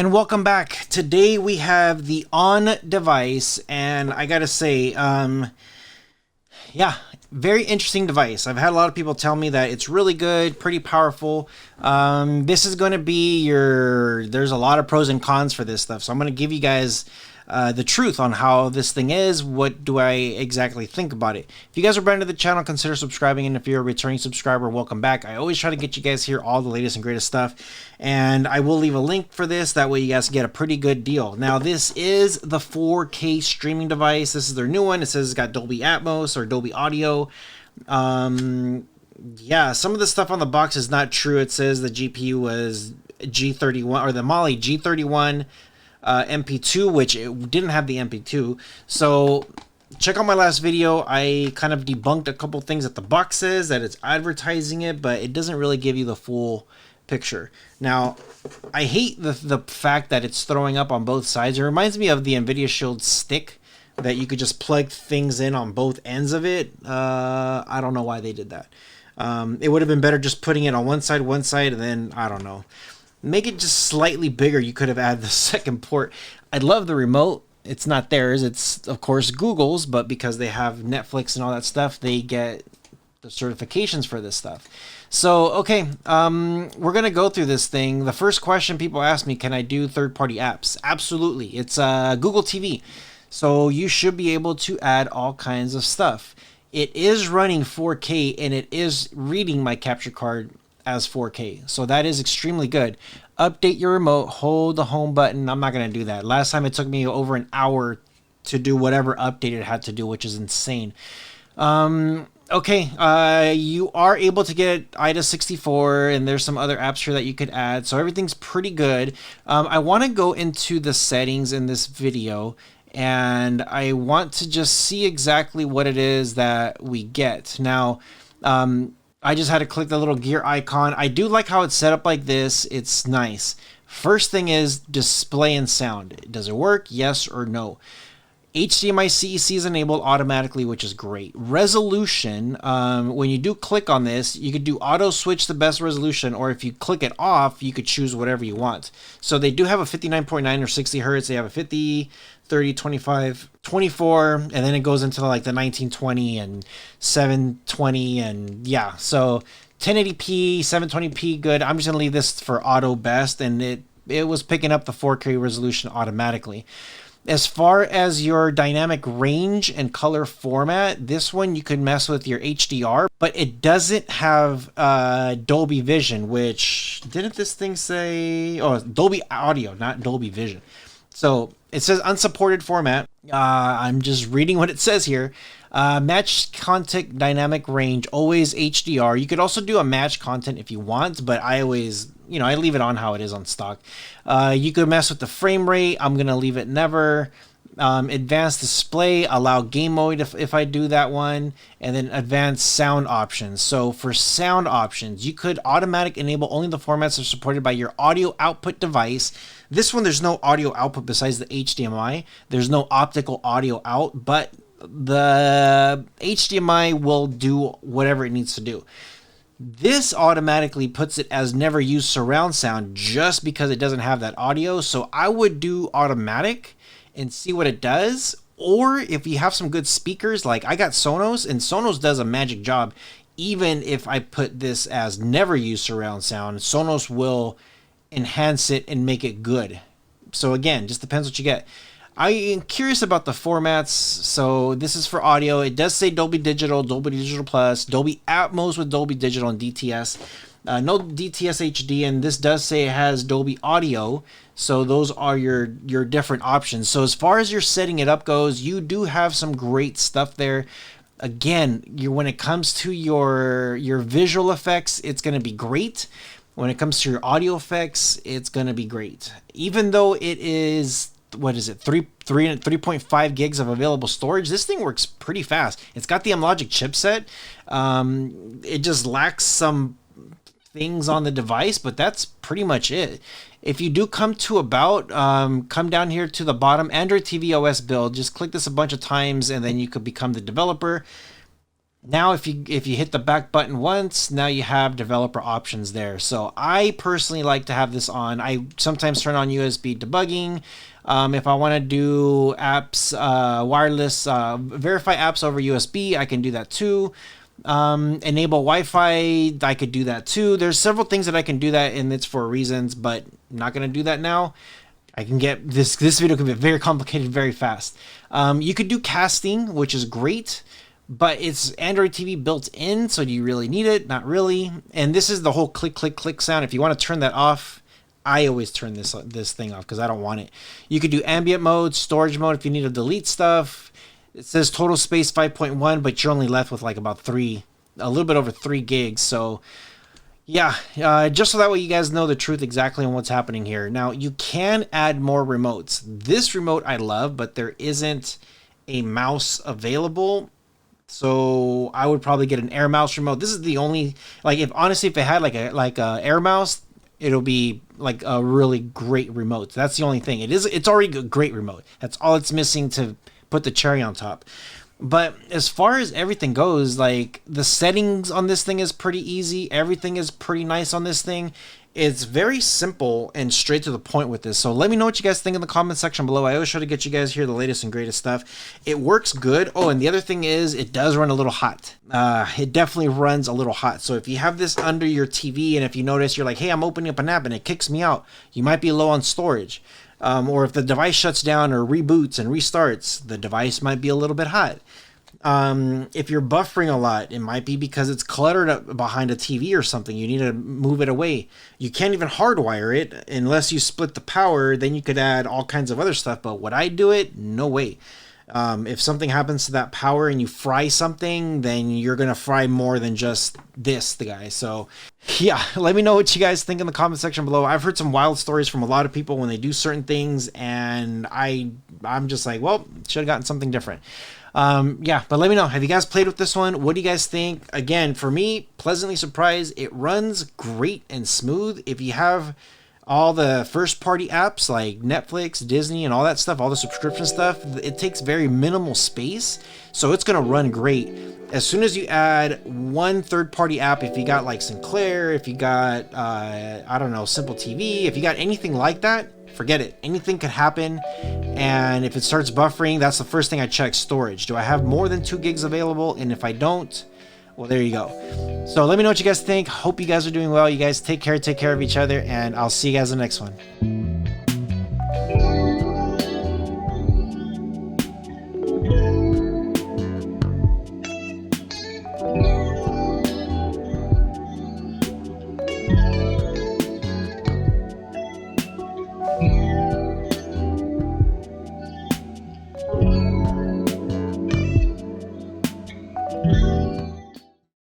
And welcome back. Today we have the Onn device, and I gotta say, yeah, very interesting device. I've had a lot of people tell me that it's really good, pretty powerful. This is going to be there's a lot of pros and cons for this stuff, so I'm going to give you guys the truth on how this thing is. What do I exactly think about it? If you guys are brand new to the channel, consider subscribing, and if you're a returning subscriber, welcome back. I always try to get you guys here all the latest and greatest stuff, and I will leave a link for this. That way you guys get a pretty good deal. Now, this is the 4K streaming device. This is their new one. It says it's got Dolby Atmos or Dolby Audio. Yeah, some of the stuff on the box is not true. It says the GPU was G31, or the Mali G31 MP2, which it didn't have the MP2. So check out my last video. I kind of debunked a couple things that the box says, that it's advertising it, but it doesn't really give you the full picture. Now, I hate the fact that it's throwing up on both sides. It reminds me of the NVIDIA Shield stick that you could just plug things in on both ends of it. I don't know why they did that. It would have been better just putting it on one side, and then, I don't know, make it just slightly bigger. You could have added the second port. I love the remote. It's not theirs. It's, of course, Google's, but because they have Netflix and all that stuff, they get the certifications for this stuff. So, okay, we're going to go through this thing. The first question people ask me, can I do third-party apps? Absolutely. It's Google TV. So you should be able to add all kinds of stuff. It is running 4K, and it is reading my capture card as 4K. So that is extremely good. Update your remote, hold the home button. I'm not going to do that. Last time it took me over an hour to do whatever update it had to do, which is insane. Okay, you are able to get IDA 64, and there's some other apps here that you could add. So everything's pretty good. I want to go into the settings in this video, and I want to just see exactly what it is that we get. Now, I just had to click the little gear icon. I do like how it's set up like this. It's nice. First thing is display and sound. Does it work? Yes or no? HDMI CEC is enabled automatically, which is great. Resolution, when you do click on this, you could do auto switch the best resolution, or if you click it off, you could choose whatever you want. So they do have a 59.9 or 60 hertz. They have a 50, 30, 25, 24, and then it goes into like the 1920 and 720, and yeah. So 1080p, 720p, good. I'm just gonna leave this for auto best, and it was picking up the 4K resolution automatically. As far as your dynamic range and color format, this one you could mess with your HDR, but it doesn't have Dolby Vision, which, didn't this thing say? Oh, Dolby Audio, not Dolby Vision. So it says unsupported format. I'm just reading what it says here. Match content dynamic range, always HDR. You could also do a match content if you want, but I always, I leave it on how it is on stock. You could mess with the frame rate. I'm going to leave it never. Advanced display, allow game mode if I do that one, and then advanced sound options. So for sound options, you could automatic enable only the formats that are supported by your audio output device. This one, there's no audio output besides the HDMI. There's no optical audio out, but the HDMI will do whatever it needs to do. This automatically puts it as never use surround sound just because it doesn't have that audio. So I would do automatic and see what it does. Or if you have some good speakers, like I got Sonos, and Sonos does a magic job. Even if I put this as never use surround sound, Sonos will enhance it and make it good. So again, just depends what you get. I am curious about the formats. So this is for audio. It does say Dolby Digital, Dolby Digital Plus, Dolby Atmos with Dolby Digital and DTS. No DTS HD, and this does say it has Dolby Audio. So those are your different options. So as far as your setting it up goes, you do have some great stuff there. Again, when it comes to your visual effects, it's going to be great. When it comes to your audio effects, it's going to be great. Even though it is, what is it, 3.5 gigs of available storage, this thing works pretty fast. It's got the M-Logic chipset. It just lacks some things on the device, but that's pretty much it. If you do come to about, come down here to the bottom, Android TV OS build, just click this a bunch of times and then you could become the developer. Now if you hit the back button once, now you have developer options there. So I personally like to have this on. I sometimes turn on USB debugging. If I want to do apps, wireless, verify apps over USB, I can do that too. Enable Wi-Fi, I could do that too. There's several things that I can do that, and it's for reasons, but I'm not going to do that now. I can get this video can be very complicated very fast. You could do casting, which is great, but it's Android TV built in, so do you really need it? Not really. And this is the whole click, click, click sound. If you want to turn that off, I always turn this thing off because I don't want it. You could do ambient mode, storage mode if you need to delete stuff. It says total space 5.1, but you're only left with like about a little bit over 3 gigs. So yeah, just so that way you guys know the truth exactly on what's happening here. Now, you can add more remotes. This remote I love, but there isn't a mouse available. So I would probably get an Air Mouse remote. This is the only, like, if honestly, if it had like a Air Mouse, it'll be like a really great remote. That's the only thing. It's already a great remote. That's all it's missing to put the cherry on top. But as far as everything goes, like, the settings on this thing is pretty easy. Everything is pretty nice on this thing. It's very simple and straight to the point with this. So let me know what you guys think in the comment section below. I always try to get you guys here the latest and greatest stuff. It works good. Oh, and the other thing is it does run a little hot. It definitely runs a little hot. So if you have this under your TV and if you notice you're like, hey, I'm opening up an app and it kicks me out, you might be low on storage. Or if the device shuts down or reboots and restarts, the device might be a little bit hot. If you're buffering a lot, it might be because it's cluttered up behind a TV or something. You need to move it away. You can't even hardwire it unless you split the power. Then you could add all kinds of other stuff. But would I do it? No way. If something happens to that power and you fry something, then you're going to fry more than just the guy. So yeah, let me know what you guys think in the comment section below. I've heard some wild stories from a lot of people when they do certain things, and I'm just like, well, should have gotten something different. Yeah, but let me know. Have you guys played with this one? What do you guys think? Again, for me, pleasantly surprised. It runs great and smooth. If you have all the first party apps like Netflix, Disney, and all that stuff, all the subscription stuff, it takes very minimal space, so it's going to run great. As soon as you add one third party app, if you got like Sinclair, if you got, I don't know, Simple TV, if you got anything like that, forget it. Anything could happen. And if it starts buffering, that's the first thing I check: storage. Do I have more than 2 gigs available? And if I don't, well, there you go. So let me know what you guys think. Hope you guys are doing well. You guys take care of each other, and I'll see you guys in the next one.